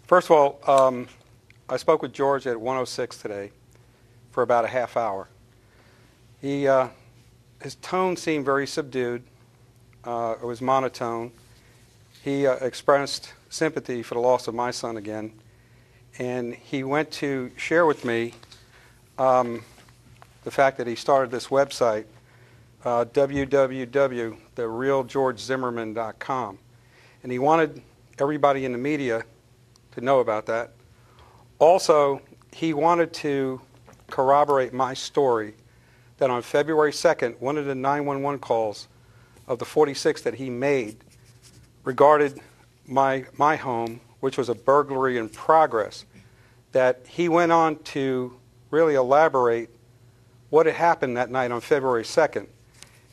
First of all, I spoke with George at 106 today for about a half hour. His tone seemed very subdued. It was monotone. He expressed sympathy for the loss of my son again, and he went to share with me the fact that he started this website, www.therealgeorgezimmerman.com, and he wanted everybody in the media to know about that. Also, he wanted to corroborate my story that on February 2nd, one of the 911 calls of the 46 that he made regarded my home, which was a burglary in progress, that he went on to really elaborate what had happened that night on February 2nd.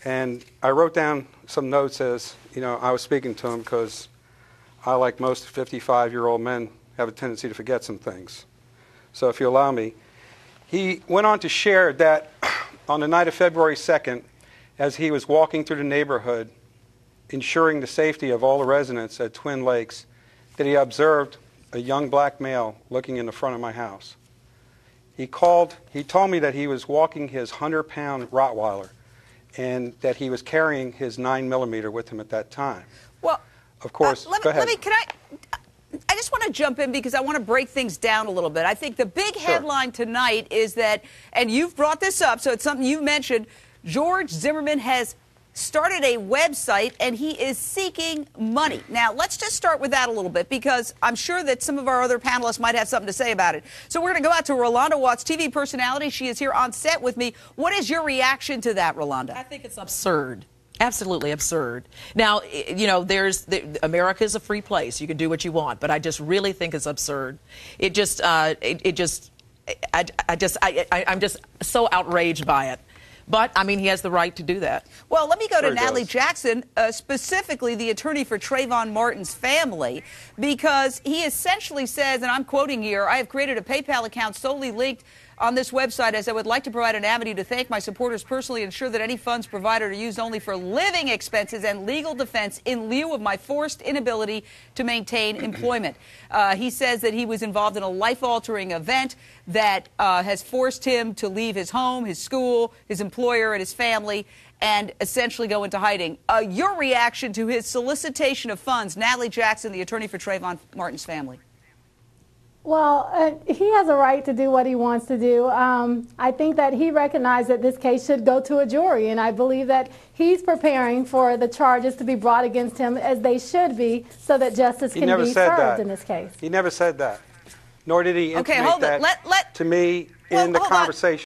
And I wrote down some notes as, I was speaking to him because I, like most 55-year-old men, have a tendency to forget some things. So if you allow me, he went on to share that on the night of February 2nd, as he was walking through the neighborhood, ensuring the safety of all the residents at Twin Lakes, that he observed a young black male looking in the front of my house. He told me that he was walking his 100-pound Rottweiler and that he was carrying his 9mm with him at that time. Well, of course, go ahead. I just want to jump in because I want to break things down a little bit. I think the big headline tonight is that, and you've brought this up, so it's something you've mentioned, George Zimmerman has started a website and he is seeking money. Now, let's just start with that a little bit because I'm sure that some of our other panelists might have something to say about it. So we're going to go out to Rolanda Watts, TV personality. She is here on set with me. What is your reaction to that, Rolanda? I think it's absurd. Absolutely absurd. Now, America is a free place. You can do what you want, but I just really think it's absurd. I'm just so outraged by it. But, I mean, he has the right to do that. Well, let me go to Natalie Jackson, specifically the attorney for Trayvon Martin's family, because he essentially says, and I'm quoting here, I have created a PayPal account solely linked on this website as I would like to provide an avenue to thank my supporters personally, ensure that any funds provided are used only for living expenses and legal defense in lieu of my forced inability to maintain employment. He says that he was involved in a life-altering event that has forced him to leave his home, his school, his employer, and his family, and essentially go into hiding. Your reaction to his solicitation of funds, Natalie Jackson, the attorney for Trayvon Martin's family. Well, he has a right to do what he wants to do. I think that he recognized that this case should go to a jury, and I believe that he's preparing for the charges to be brought against him as they should be so that justice can be served in this case. He never said that, nor did he intimate that to me in the conversation.